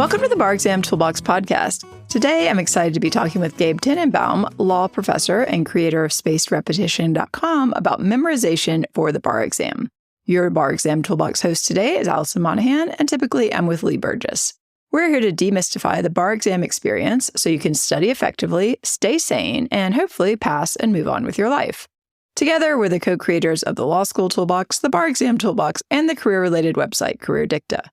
Welcome to the Bar Exam Toolbox podcast. Today, I'm excited to be talking with Gabe Teninbaum, law professor and creator of spacedrepetition.com, about memorization for the bar exam. Your Bar Exam Toolbox host today is Alison Monahan, and typically I'm with Lee Burgess. We're here to demystify the bar exam experience so you can study effectively, stay sane, and hopefully pass and move on with your life. Together, we're the co-creators of the Law School Toolbox, the Bar Exam Toolbox, and the career-related website Career Dicta.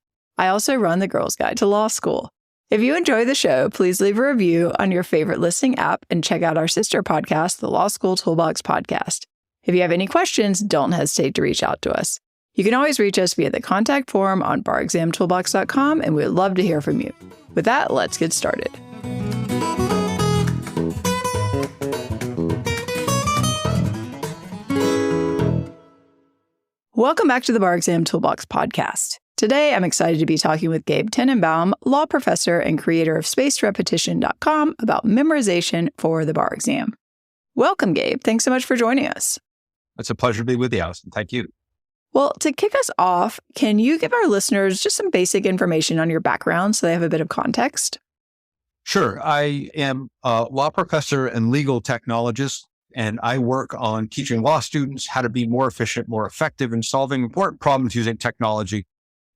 I also run the Girls Guide to Law School. If you enjoy the show, please leave a review on your favorite listening app and check out our sister podcast, the Law School Toolbox Podcast. If you have any questions, don't hesitate to reach out to us. You can always reach us via the contact form on barexamtoolbox.com, and we would love to hear from you. With that, let's get started. Welcome back to the Bar Exam Toolbox podcast. Today, I'm excited to be talking with Gabe Teninbaum, law professor and creator of spacedrepetition.com, about memorization for the bar exam. Welcome, Gabe. Thanks so much for joining us. It's a pleasure to be with you, Alison. Thank you. Well, to kick us off, can you give our listeners just some basic information on your background so they have a bit of context? Sure. I am a law professor and legal technologist, and I work on teaching law students how to be more efficient, more effective in solving important problems using technology.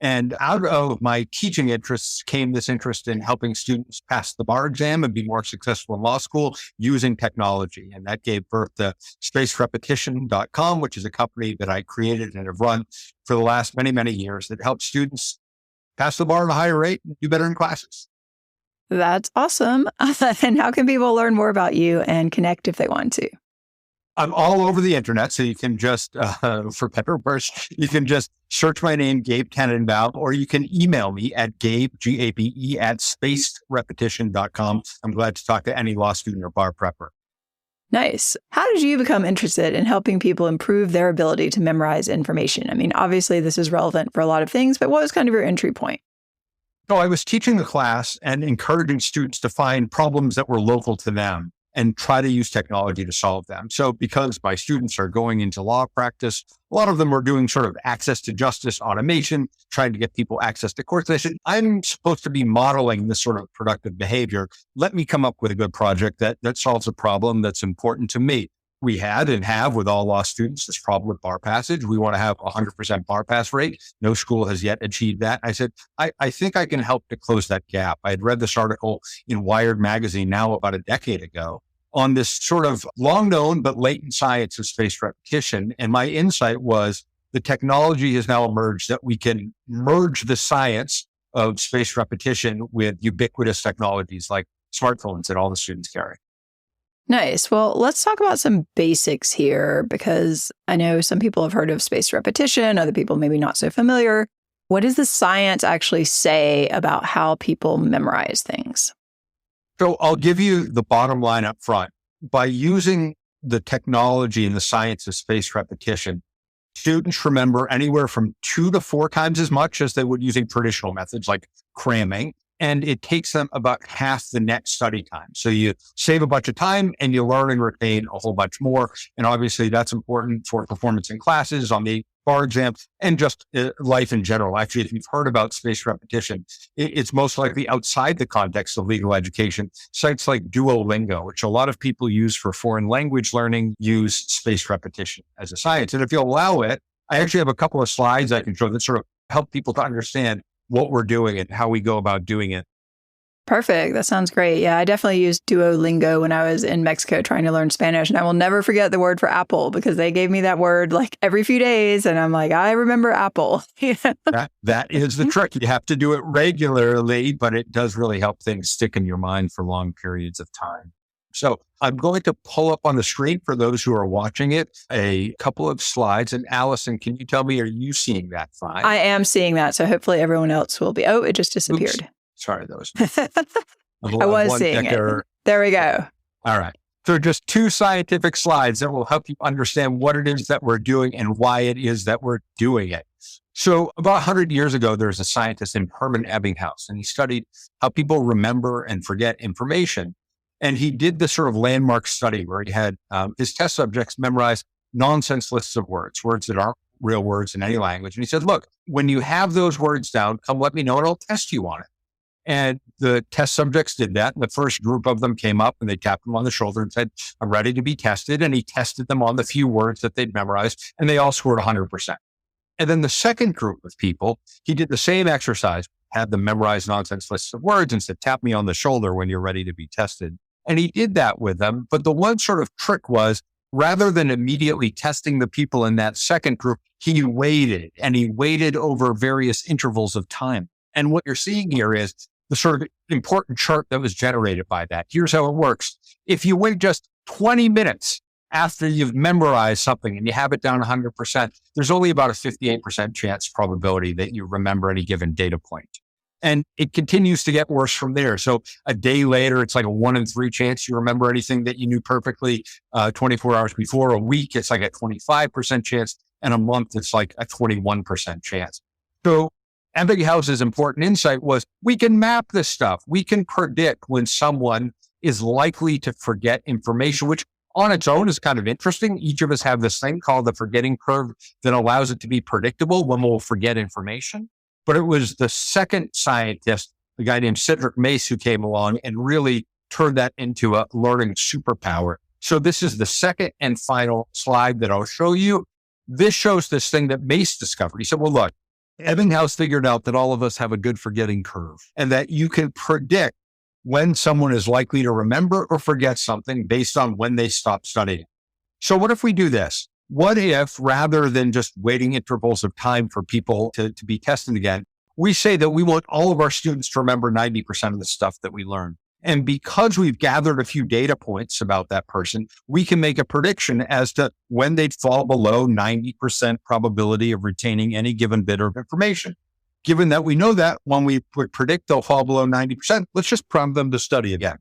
And out of my teaching interests came this interest in helping students pass the bar exam and be more successful in law school using technology. And that gave birth to spacedrepetition.com, which is a company that I created and have run for the last many, many years that helps students pass the bar at a higher rate and do better in classes. That's awesome. And how can people learn more about you and connect if they want to? I'm all over the internet, so you can just, for better or worse, you can just search my name, Gabe Teninbaum, or you can email me at Gabe, G-A-B-E, at spacedrepetition.com. I'm glad to talk to any law student or bar prepper. Nice. How did you become interested in helping people improve their ability to memorize information? I mean, obviously, this is relevant for a lot of things, but what was kind of your entry point? So I was teaching the class and encouraging students to find problems that were local to them and try to use technology to solve them. So because my students are going into law practice, a lot of them are doing sort of access to justice automation, trying to get people access to courts. They said, I'm supposed to be modeling this sort of productive behavior. Let me come up with a good project that solves a problem that's important to me. We had and have with all law students this problem with bar passage. We want to have 100% bar pass rate. No school has yet achieved that. I said, I think I can help to close that gap. I had read this article in Wired magazine now about a decade ago on this sort of long known but latent science of spaced repetition. And my insight was the technology has now emerged that we can merge the science of spaced repetition with ubiquitous technologies like smartphones that all the students carry. Nice. Well, let's talk about some basics here, because I know some people have heard of spaced repetition, other people maybe not so familiar. What does the science actually say about how people memorize things? So I'll give you the bottom line up front. By using the technology and the science of spaced repetition, students remember anywhere from 2 to 4 times as much as they would using traditional methods like cramming. And it takes them about half the net study time. So you save a bunch of time and you learn and retain a whole bunch more. And obviously that's important for performance in classes, on the bar exam, and just life in general. Actually, if you've heard about spaced repetition, it's most likely outside the context of legal education. Sites like Duolingo, which a lot of people use for foreign language learning, use spaced repetition as a science. And if you'll allow it, I actually have a couple of slides I can show that sort of help people to understand what we're doing and how we go about doing it. Perfect. That sounds great. Yeah, I definitely used Duolingo when I was in Mexico trying to learn Spanish. And I will never forget the word for apple, because they gave me that word like every few days. And I'm like, I remember apple. That is the trick. You have to do it regularly, but it does really help things stick in your mind for long periods of time. So I'm going to pull up on the screen for those who are watching it, a couple of slides. And Alison, can you tell me, are you seeing that fine? I am seeing that. So hopefully everyone else will be. Oh, it just disappeared. Oops. Sorry, that was I was seeing it. There we go. All right. So just 2 scientific slides that will help you understand what it is that we're doing and why it is that we're doing it. So about 100 years ago, there was a scientist named Hermann Ebbinghaus, and he studied how people remember and forget information. And he did this sort of landmark study where he had his test subjects memorize nonsense lists of words that aren't real words in any language. And he said, look, when you have those words down, come let me know and I'll test you on it. And the test subjects did that. And the first group of them came up and they tapped him on the shoulder and said, I'm ready to be tested. And he tested them on the few words that they'd memorized, and they all scored 100%. And then the second group of people, he did the same exercise, had them memorize nonsense lists of words and said, tap me on the shoulder when you're ready to be tested. And he did that with them. But the one sort of trick was, rather than immediately testing the people in that second group, he waited, and he waited over various intervals of time. And what you're seeing here is the sort of important chart that was generated by that. Here's how it works. If you wait just 20 minutes after you've memorized something and you have it down 100%, there's only about a 58% chance probability that you remember any given data point. And it continues to get worse from there. So a day later, it's like a 1 in 3 chance you remember anything that you knew perfectly 24 hours before. A week, it's like a 25% chance. And a month, it's like a 21% chance. So Ebinghouse's important insight was, we can map this stuff. We can predict when someone is likely to forget information, which on its own is kind of interesting. Each of us have this thing called the forgetting curve that allows it to be predictable when we'll forget information. But it was the second scientist, a guy named Cedric Mace, who came along and really turned that into a learning superpower. So this is the second and final slide that I'll show you. This shows this thing that Mace discovered. He said, well, look, Ebbinghaus figured out that all of us have a good forgetting curve and that you can predict when someone is likely to remember or forget something based on when they stop studying. So what if we do this? What if, rather than just waiting intervals of time for people to be tested again, we say that we want all of our students to remember 90% of the stuff that we learn? And because we've gathered a few data points about that person, we can make a prediction as to when they'd fall below 90% probability of retaining any given bit of information. Given that we know that, when we predict they'll fall below 90%, let's just prompt them to study again.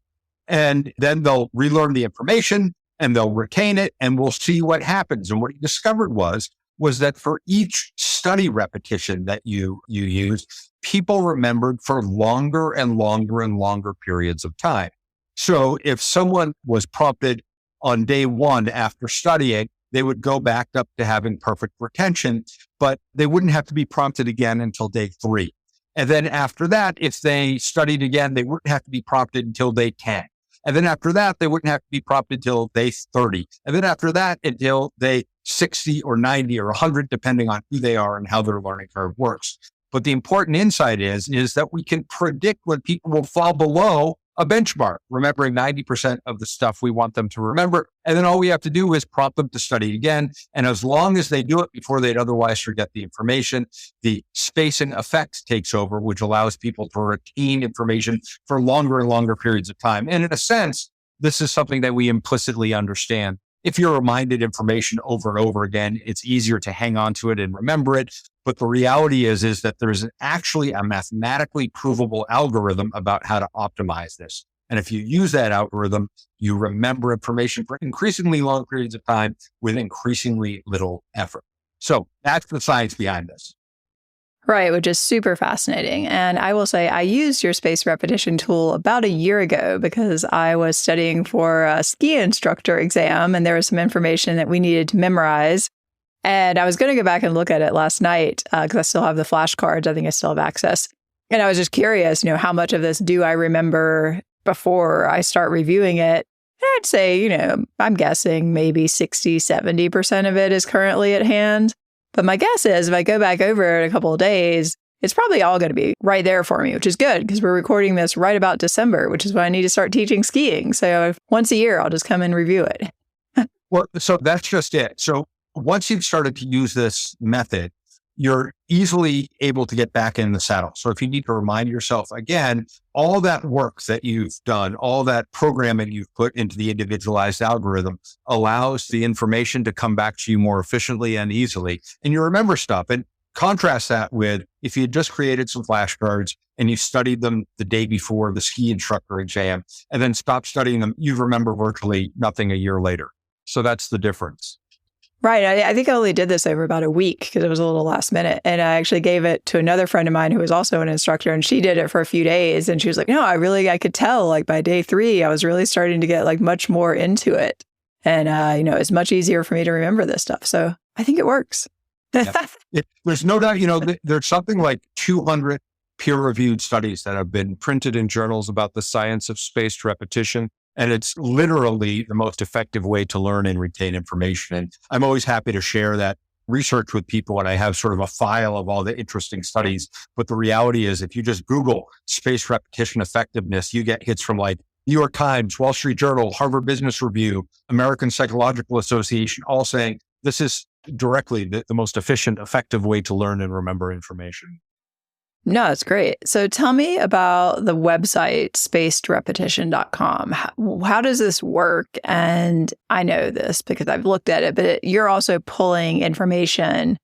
And then they'll relearn the information and they'll retain it, and we'll see what happens. And what he discovered was that for each study repetition that you used, people remembered for longer and longer and longer periods of time. So if someone was prompted on day 1 after studying, they would go back up to having perfect retention, but they wouldn't have to be prompted again until day 3. And then after that, if they studied again, they wouldn't have to be prompted until day 10. And then after that, they wouldn't have to be prompted until day 30. And then after that, until day 60 or 90 or 100, depending on who they are and how their learning curve works. But the important insight is that we can predict when people will fall below a benchmark, remembering 90% of the stuff we want them to remember. And then all we have to do is prompt them to study again. And as long as they do it before they'd otherwise forget the information, the spacing effect takes over, which allows people to retain information for longer and longer periods of time. And in a sense, this is something that we implicitly understand. If you're reminded information over and over again, it's easier to hang on to it and remember it. But the reality is that there's actually a mathematically provable algorithm about how to optimize this. And if you use that algorithm, you remember information for increasingly long periods of time with increasingly little effort. So that's the science behind this. Right, which is super fascinating. And I will say I used your spaced repetition tool about a year ago because I was studying for a ski instructor exam, and there was some information that we needed to memorize. And I was going to go back and look at it last night because I still have the flashcards. I think I still have access. And I was just curious, how much of this do I remember before I start reviewing it? And I'd say, I'm guessing maybe 60, 70% of it is currently at hand. But my guess is if I go back over it in a couple of days, it's probably all going to be right there for me, which is good because we're recording this right about December, which is when I need to start teaching skiing. So once a year, I'll just come and review it. Well, so that's just it. So once you've started to use this method, you're easily able to get back in the saddle. So if you need to remind yourself again, all that work that you've done, all that programming you've put into the individualized algorithm allows the information to come back to you more efficiently and easily. And you remember stuff. And contrast that with if you had just created some flashcards and you studied them the day before the ski instructor exam and then stopped studying them, you remember virtually nothing a year later. So that's the difference. Right. I think I only did this over about a week because it was a little last minute. And I actually gave it to another friend of mine who was also an instructor, and she did it for a few days. And she was like, no, I could tell by day 3, I was really starting to get much more into it. And, it's much easier for me to remember this stuff. So I think it works. Yeah. There's no doubt, there's something like 200 peer-reviewed studies that have been printed in journals about the science of spaced repetition. And it's literally the most effective way to learn and retain information. And I'm always happy to share that research with people when I have sort of a file of all the interesting studies. But the reality is, if you just Google spaced repetition effectiveness, you get hits from like New York Times, Wall Street Journal, Harvard Business Review, American Psychological Association, all saying this is directly the most efficient, effective way to learn and remember information. No, it's great. So tell me about the website, spacedrepetition.com. How does this work? And I know this because I've looked at it, but you're also pulling information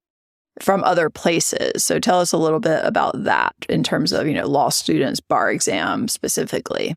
from other places. So tell us a little bit about that in terms of, law students, bar exam specifically.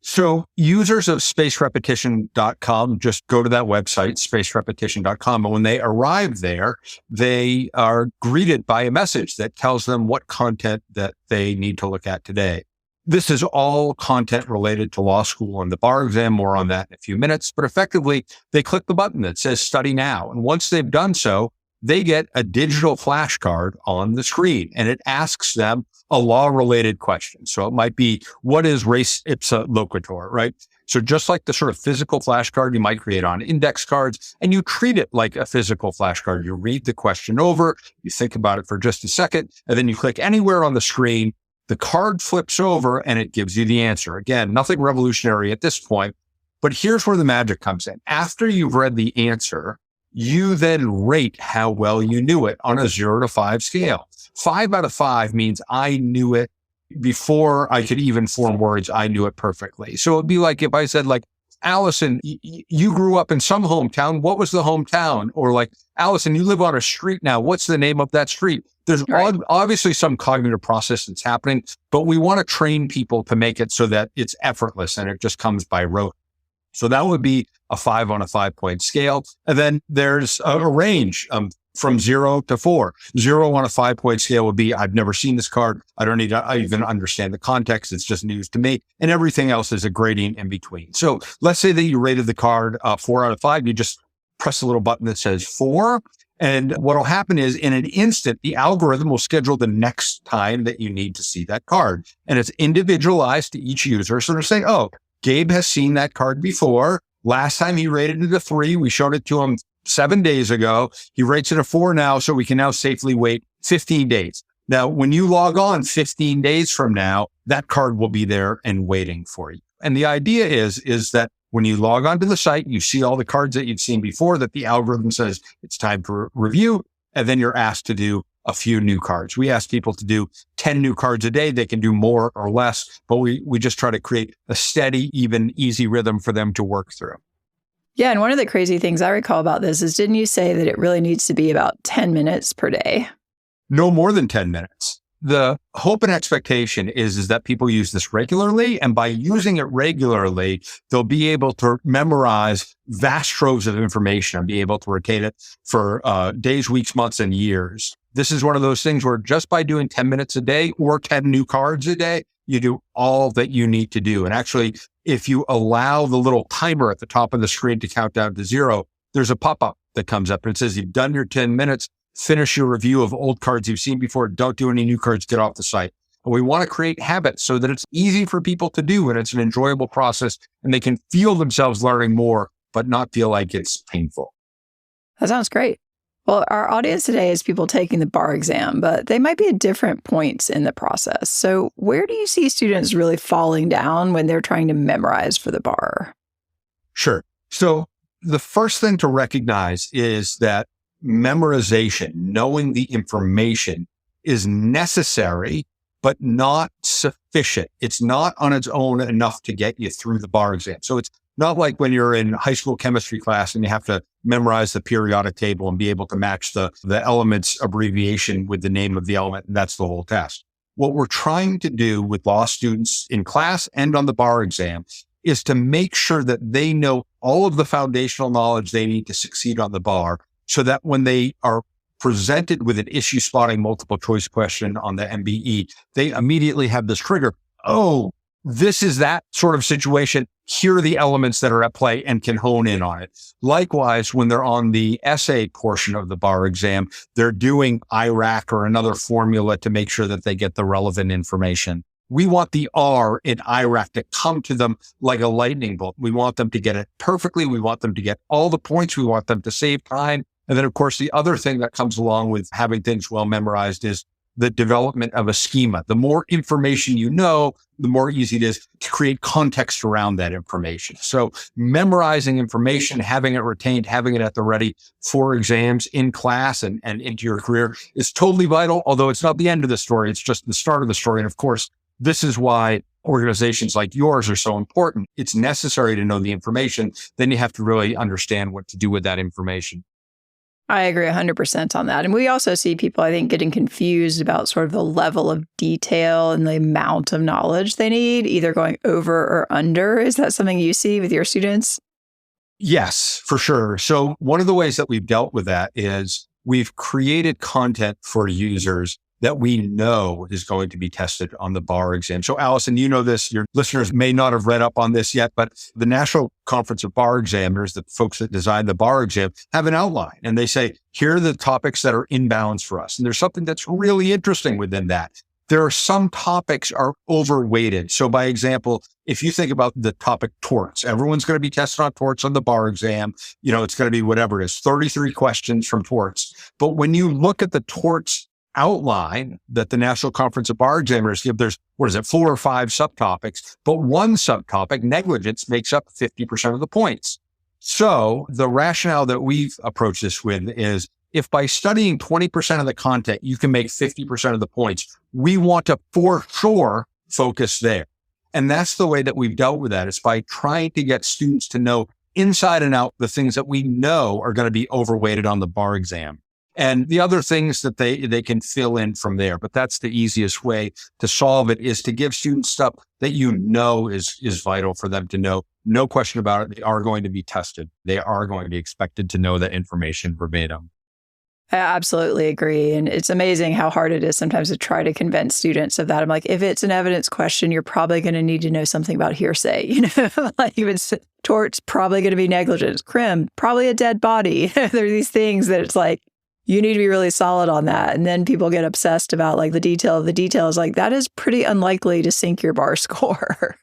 So users of spacedrepetition.com just go to that website, spacedrepetition.com. And when they arrive there, they are greeted by a message that tells them what content that they need to look at today. This is all content related to law school and the bar exam. More on that in a few minutes. But effectively, they click the button that says Study Now. And once they've done so, they get a digital flashcard on the screen, and it asks them a law-related question. So it might be, what is res ipsa loquitur, right? So just like the sort of physical flashcard you might create on index cards, and you treat it like a physical flashcard. You read the question over, you think about it for just a second, and then you click anywhere on the screen, the card flips over, and it gives you the answer. Again, nothing revolutionary at this point, but here's where the magic comes in. After you've read the answer, you then rate how well you knew it on a 0 to 5 scale. 5 out of 5 means I knew it before I could even form words. I knew it perfectly. So it'd be like if I said, like, Alison, you grew up in some hometown. What was the hometown? Or like, Alison, you live on a street now. What's the name of that street? There's obviously some cognitive process that's happening, but we want to train people to make it so that it's effortless and it just comes by rote. So that would be a 5 on a 5-point scale. And then there's a range from 0 to 4. 0 on a 5-point scale would be, I've never seen this card. I don't need to even understand the context. It's just news to me. And everything else is a gradient in between. So let's say that you rated the card 4 out of 5. You just press the little button that says 4. And what will happen is, in an instant, the algorithm will schedule the next time that you need to see that card. And it's individualized to each user. So they're saying, oh, Gabe has seen that card before. Last time he rated it a 3. We showed it to him 7 days ago. He rates it a 4 now, so we can now safely wait 15 days. Now, when you log on 15 days from now, that card will be there and waiting for you. And the idea is that when you log onto the site, you see all the cards that you've seen before, that the algorithm says it's time for review, and then you're asked to do a few new cards. We ask people to do 10 new cards a day. They can do more or less, but we just try to create a steady, even, easy rhythm for them to work through. Yeah. And one of the crazy things I recall about this is, didn't you say that it really needs to be about 10 minutes per day? No more than 10 minutes. The hope and expectation is that people use this regularly, and by using it regularly, they'll be able to memorize vast troves of information and be able to retain it for days, weeks, months, and years. This is one of those things where just by doing 10 minutes a day or 10 new cards a day, you do all that you need to do. And actually, if you allow the little timer at the top of the screen to count down to 0, there's a pop-up that comes up and says, you've done your 10 minutes, finish your review of old cards you've seen before, don't do any new cards, get off the site. And we want to create habits so that it's easy for people to do and it's an enjoyable process and they can feel themselves learning more, but not feel like it's painful. That sounds great. Well, our audience today is people taking the bar exam, but they might be at different points in the process. So where do you see students really falling down when they're trying to memorize for the bar? Sure. So the first thing to recognize is that memorization, knowing the information, is necessary, but not sufficient. It's not on its own enough to get you through the bar exam. So it's not like when you're in high school chemistry class and you have to memorize the periodic table and be able to match the elements abbreviation with the name of the element, and that's the whole test. What we're trying to do with law students in class and on the bar exam is to make sure that they know all of the foundational knowledge they need to succeed on the bar, so that when they are presented with an issue spotting multiple choice question on the MBE, they immediately have this trigger. Oh, this is that sort of situation. hear the elements that are at play and can hone in on it. Likewise, when they're on the essay portion of the bar exam, they're doing IRAC or another formula to make sure that they get the relevant information. We want the R in IRAC to come to them like a lightning bolt. We want them to get it perfectly. We want them to get all the points. We want them to save time. And then, of course, the other thing that comes along with having things well memorized is the development of a schema. The more information you know, the more easy it is to create context around that information. So memorizing information, having it retained, having it at the ready for exams in class and into your career is totally vital, although it's not the end of the story. It's just the start of the story. And of course, this is why organizations like yours are so important. It's necessary to know the information. Then you have to really understand what to do with that information. I agree 100% on that. And we also see people, I think, getting confused about sort of the level of detail and the amount of knowledge they need, either going over or under. Is that something you see with your students? Yes, for sure. So one of the ways that we've dealt with that is we've created content for users that we know is going to be tested on the bar exam. So Alison, you know this, your listeners may not have read up on this yet, but the National Conference of Bar Examiners, the folks that design the bar exam, have an outline. And they say, here are the topics that are in bounds for us. And there's something that's really interesting within that. There are some topics are overweighted. So by example, if you think about the topic torts, everyone's going to be tested on torts on the bar exam. It's going to be whatever it is, 33 questions from torts. But when you look at the torts outline that the National Conference of Bar Examiners give, there's, 4 or 5 subtopics, but one subtopic, negligence, makes up 50% of the points. So the rationale that we've approached this with is if by studying 20% of the content, you can make 50% of the points, we want to for sure focus there. And that's the way that we've dealt with that. It's by trying to get students to know inside and out the things that we know are going to be overweighted on the bar exam. And the other things that they can fill in from there. But that's the easiest way to solve it, is to give students stuff that you know is vital for them to know. No question about it. They are going to be tested. They are going to be expected to know that information verbatim. I absolutely agree. And it's amazing how hard it is sometimes to try to convince students of that. I'm like, if it's an evidence question, you're probably going to need to know something about hearsay. Like if it's torts, probably going to be negligence. Crim, probably a dead body. There are these things that it's like, you need to be really solid on that. And then people get obsessed about like the detail of the details. Like that is pretty unlikely to sink your bar score.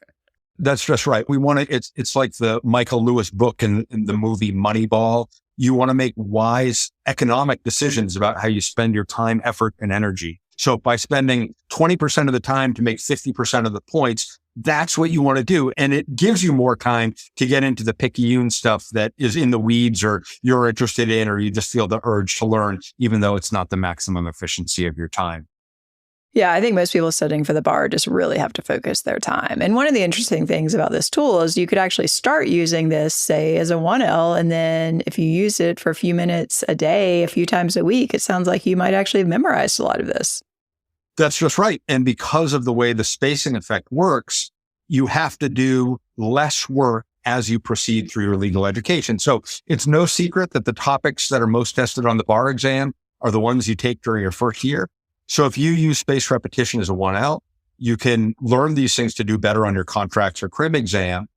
That's just right. We want to, it's like the Michael Lewis book in the movie Moneyball. You want to make wise economic decisions about how you spend your time, effort, and energy. So by spending 20% of the time to make 50% of the points, that's what you want to do. And it gives you more time to get into the picayune stuff that is in the weeds or you're interested in, or you just feel the urge to learn, even though it's not the maximum efficiency of your time. Yeah, I think most people studying for the bar just really have to focus their time. And one of the interesting things about this tool is you could actually start using this, say, as a 1L. And then if you use it for a few minutes a day, a few times a week, it sounds like you might actually have memorized a lot of this. That's just right. And because of the way the spacing effect works, you have to do less work as you proceed through your legal education. So it's no secret that the topics that are most tested on the bar exam are the ones you take during your first year. So if you use spaced repetition as a 1L, you can learn these things to do better on your contracts or crim exam.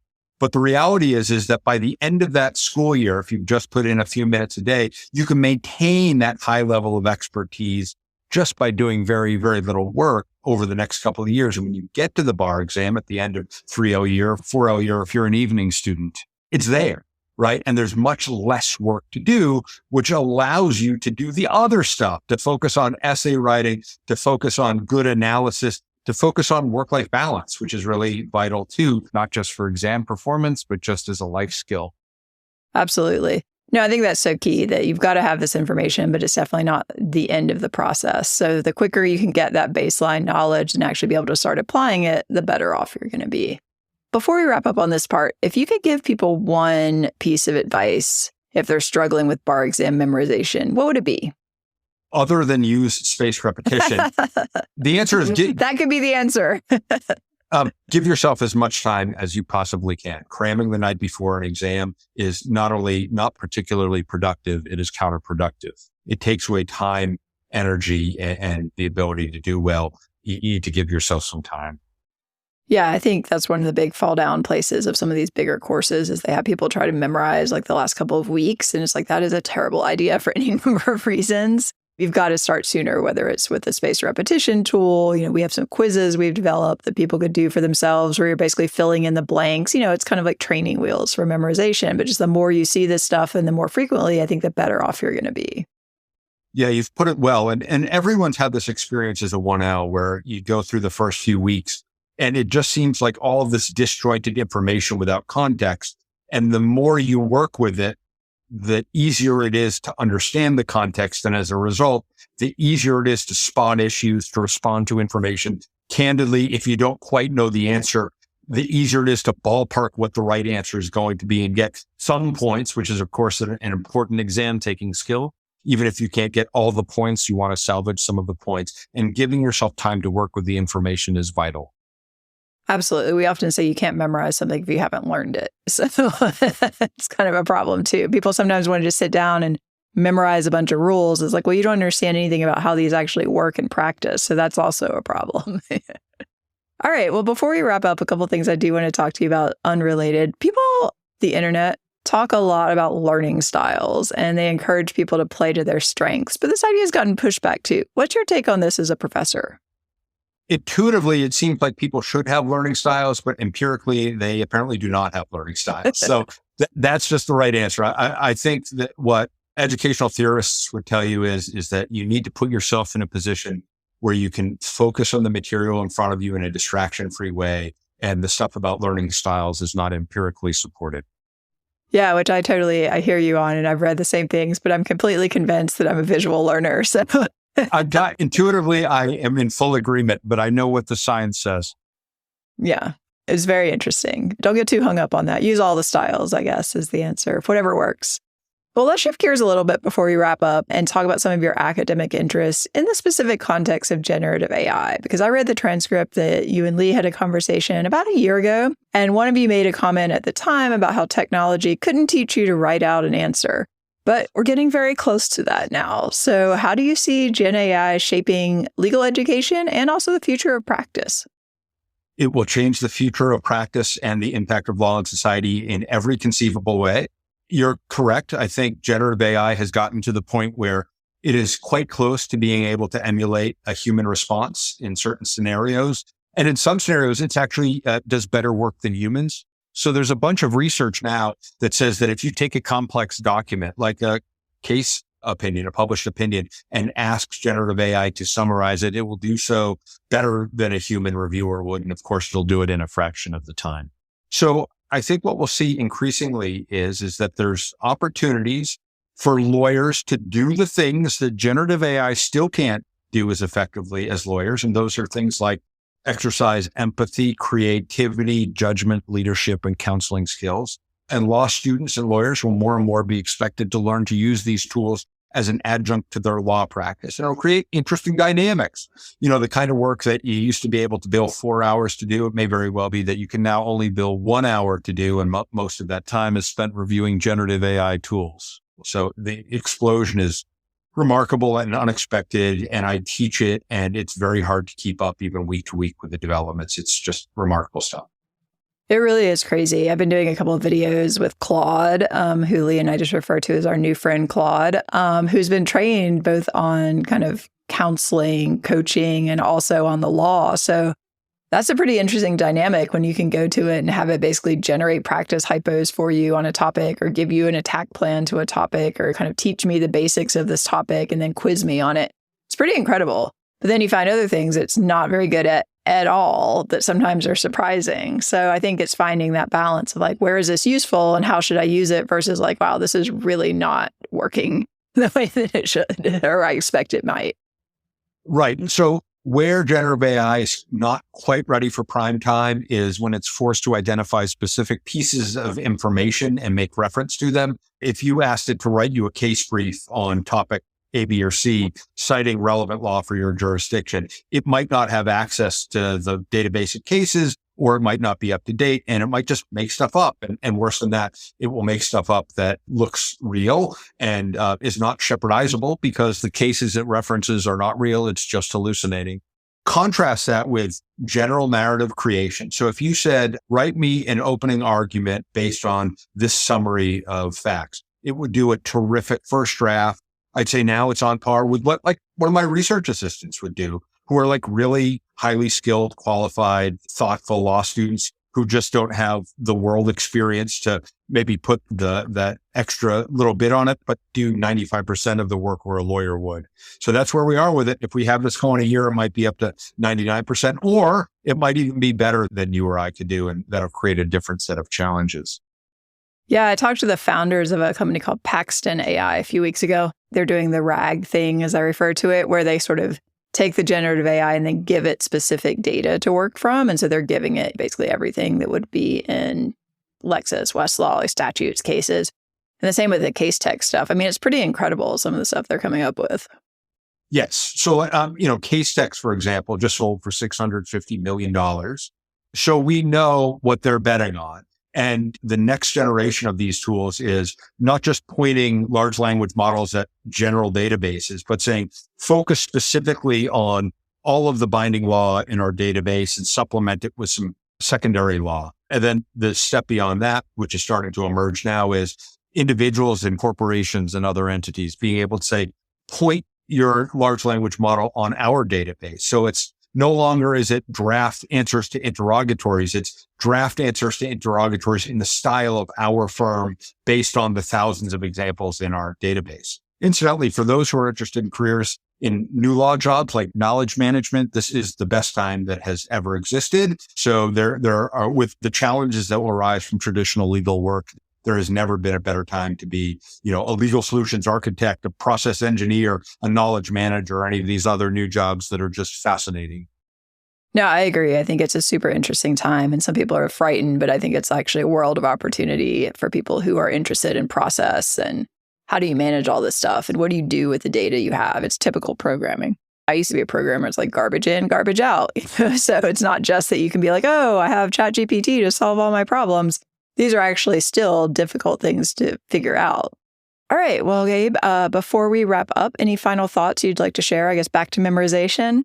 But the reality is that by the end of that school year, if you've just put in a few minutes a day, you can maintain that high level of expertise just by doing very, very little work over the next couple of years. And when you get to the bar exam at the end of 3L year, 4L year, if you're an evening student, it's there, right? And there's much less work to do, which allows you to do the other stuff, to focus on essay writing, to focus on good analysis, to focus on work-life balance, which is really vital too, not just for exam performance, but just as a life skill. Absolutely. No, I think that's so key that you've got to have this information, but it's definitely not the end of the process. So the quicker you can get that baseline knowledge and actually be able to start applying it, the better off you're going to be. Before we wrap up on this part, if you could give people one piece of advice if they're struggling with bar exam memorization, what would it be? Other than use spaced repetition, the answer is... That could be the answer. Give yourself as much time as you possibly can. Cramming the night before an exam is not only not particularly productive, it is counterproductive. It takes away time, energy, and the ability to do well. You need to give yourself some time. Yeah, I think that's one of the big fall down places of some of these bigger courses is they have people try to memorize like the last couple of weeks. And it's like, that is a terrible idea for any number of reasons. You've got to start sooner, whether it's with a spaced repetition tool. We have some quizzes we've developed that people could do for themselves where you're basically filling in the blanks. It's kind of like training wheels for memorization, but just the more you see this stuff and the more frequently, I think the better off you're going to be. Yeah, you've put it well. And everyone's had this experience as a 1L where you go through the first few weeks and it just seems like all of this disjointed information without context. And the more you work with it, the easier it is to understand the context. And as a result, the easier it is to spot issues, to respond to information. Candidly, if you don't quite know the answer, the easier it is to ballpark what the right answer is going to be and get some points, which is, of course, an important exam taking skill. Even if you can't get all the points, you want to salvage some of the points. And giving yourself time to work with the information is vital. Absolutely. We often say you can't memorize something if you haven't learned it. So it's kind of a problem too. People sometimes want to just sit down and memorize a bunch of rules. It's like, well, you don't understand anything about how these actually work in practice. So that's also a problem. All right. Well, before we wrap up, a couple of things I do want to talk to you about unrelated. People, the internet, talk a lot about learning styles and they encourage people to play to their strengths. But this idea has gotten pushback too. What's your take on this as a professor? Intuitively, it seems like people should have learning styles, but empirically, they apparently do not have learning styles. So that's just the right answer. I think that what educational theorists would tell you is that you need to put yourself in a position where you can focus on the material in front of you in a distraction-free way. And the stuff about learning styles is not empirically supported. Yeah, which I hear you on, and I've read the same things, but I'm completely convinced that I'm a visual learner. So intuitively, I am in full agreement, but I know what the science says. Yeah, it's very interesting. Don't get too hung up on that. Use all the styles, I guess, is the answer, whatever works. Well, let's shift gears a little bit before we wrap up and talk about some of your academic interests in the specific context of generative AI, because I read the transcript that you and Lee had a conversation about a year ago, and one of you made a comment at the time about how technology couldn't teach you to write out an answer. But we're getting very close to that now. So how do you see Gen AI shaping legal education and also the future of practice? It will change the future of practice and the impact of law in society in every conceivable way. You're correct. I think generative AI has gotten to the point where it is quite close to being able to emulate a human response in certain scenarios. And in some scenarios, it's actually does better work than humans. So there's a bunch of research now that says that if you take a complex document, like a case opinion, a published opinion, and asks generative AI to summarize it, it will do so better than a human reviewer would. And of course, it'll do it in a fraction of the time. So I think what we'll see increasingly is that there's opportunities for lawyers to do the things that generative AI still can't do as effectively as lawyers. And those are things like exercise empathy, creativity, judgment, leadership, and counseling skills. And law students and lawyers will more and more be expected to learn to use these tools as an adjunct to their law practice. And it'll create interesting dynamics. The kind of work that you used to be able to bill 4 hours to do, it may very well be that you can now only bill 1 hour to do. And most of that time is spent reviewing generative AI tools. So the explosion is remarkable and unexpected, and I teach it, and it's very hard to keep up even week to week with the developments. It's just remarkable stuff. It really is crazy. I've been doing a couple of videos with Claude, who Lee and I just refer to as our new friend Claude, who's been trained both on kind of counseling, coaching, and also on the law. So that's a pretty interesting dynamic when you can go to it and have it basically generate practice hypos for you on a topic or give you an attack plan to a topic or kind of teach me the basics of this topic and then quiz me on it. It's pretty incredible. But then you find other things it's not very good at all that sometimes are surprising. So I think it's finding that balance of like, where is this useful and how should I use it versus like, wow, this is really not working the way that it should or I expect it might. Right. And so where generative AI is not quite ready for prime time is when it's forced to identify specific pieces of information and make reference to them. If you asked it to write you a case brief on topic A, B, or C, citing relevant law for your jurisdiction, it might not have access to the database of cases, or it might not be up to date, and it might just make stuff up. And worse than that, it will make stuff up that looks real and is not jeopardizable because the cases it references are not real. It's just hallucinating. Contrast that with general narrative creation. So if you said, write me an opening argument based on this summary of facts, it would do a terrific first draft. I'd say now it's on par with what like one of my research assistants would do, who are like really highly skilled, qualified, thoughtful law students who just don't have the world experience to maybe put that extra little bit on it, but do 95% of the work where a lawyer would. So that's where we are with it. If we have this going a year, it might be up to 99%, or it might even be better than you or I could do, and that'll create a different set of challenges. Yeah, I talked to the founders of a company called Paxton AI a few weeks ago. They're doing the RAG thing, as I refer to it, where they sort of take the generative AI and then give it specific data to work from. And so they're giving it basically everything that would be in Lexis, Westlaw, like statutes, cases. And the same with the case text stuff. I mean, it's pretty incredible, some of the stuff they're coming up with. Yes. So, case text, for example, just sold for $650 million. So we know what they're betting on. And the next generation of these tools is not just pointing large language models at general databases, but saying focus specifically on all of the binding law in our database and supplement it with some secondary law. And then the step beyond that, which is starting to emerge now, is individuals and corporations and other entities being able to say, point your large language model on our database. So it's no longer is it draft answers to interrogatories. It's draft answers to interrogatories in the style of our firm based on the thousands of examples in our database. Incidentally, for those who are interested in careers in new law jobs like knowledge management, this is the best time that has ever existed. So there are, with the challenges that will arise from traditional legal work, there has never been a better time to be, a legal solutions architect, a process engineer, a knowledge manager, or any of these other new jobs that are just fascinating. No, I agree. I think it's a super interesting time, and some people are frightened, but I think it's actually a world of opportunity for people who are interested in process and how do you manage all this stuff and what do you do with the data you have? It's typical programming. I used to be a programmer. It's like garbage in, garbage out. So it's not just that you can be like, oh, I have ChatGPT to solve all my problems. These are actually still difficult things to figure out. All right. Well, Gabe, before we wrap up, any final thoughts you'd like to share, I guess, back to memorization?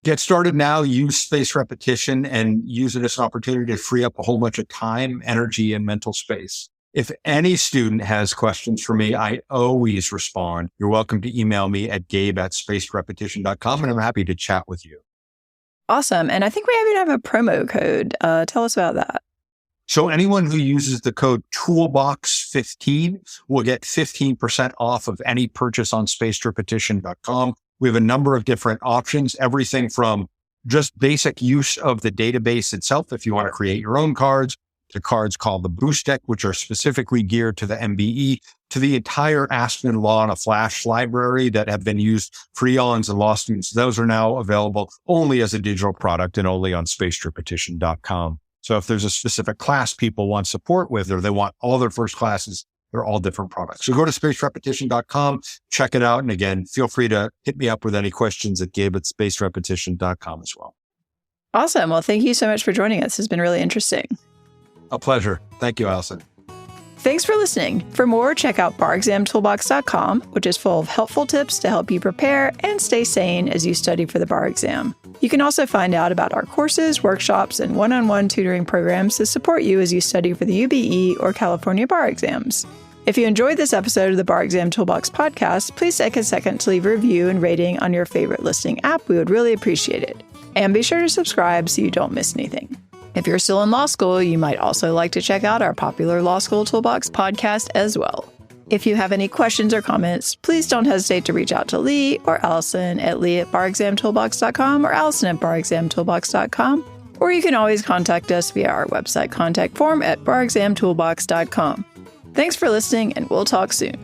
Get started now, use spaced repetition, and use it as an opportunity to free up a whole bunch of time, energy, and mental space. If any student has questions for me, I always respond. You're welcome to email me at gabe@spacedrepetition.com, and I'm happy to chat with you. Awesome. And I think we even have a promo code. Tell us about that. So anyone who uses the code Toolbox15 will get 15% off of any purchase on spacedrepetition.com. We have a number of different options, everything from just basic use of the database itself, if you want to create your own cards, to cards called the Boost Deck, which are specifically geared to the MBE, to the entire Aspen Law on a Flash library that have been used for eons and law students. Those are now available only as a digital product and only on spacedrepetition.com. So if there's a specific class people want support with, or they want all their first classes, they're all different products. So go to spacedrepetition.com, check it out. And again, feel free to hit me up with any questions at Gabe@spacedrepetition.com as well. Awesome. Well, thank you so much for joining us. It's been really interesting. A pleasure. Thank you, Alison. Thanks for listening. For more, check out barexamtoolbox.com, which is full of helpful tips to help you prepare and stay sane as you study for the bar exam. You can also find out about our courses, workshops, and one-on-one tutoring programs to support you as you study for the UBE or California bar exams. If you enjoyed this episode of the Bar Exam Toolbox podcast, please take a second to leave a review and rating on your favorite listening app. We would really appreciate it. And be sure to subscribe so you don't miss anything. If you're still in law school, you might also like to check out our popular Law School Toolbox podcast as well. If you have any questions or comments, please don't hesitate to reach out to Lee or Alison at lee@barexamtoolbox.com or alison@barexamtoolbox.com, or you can always contact us via our website contact form at barexamtoolbox.com. Thanks for listening, and we'll talk soon.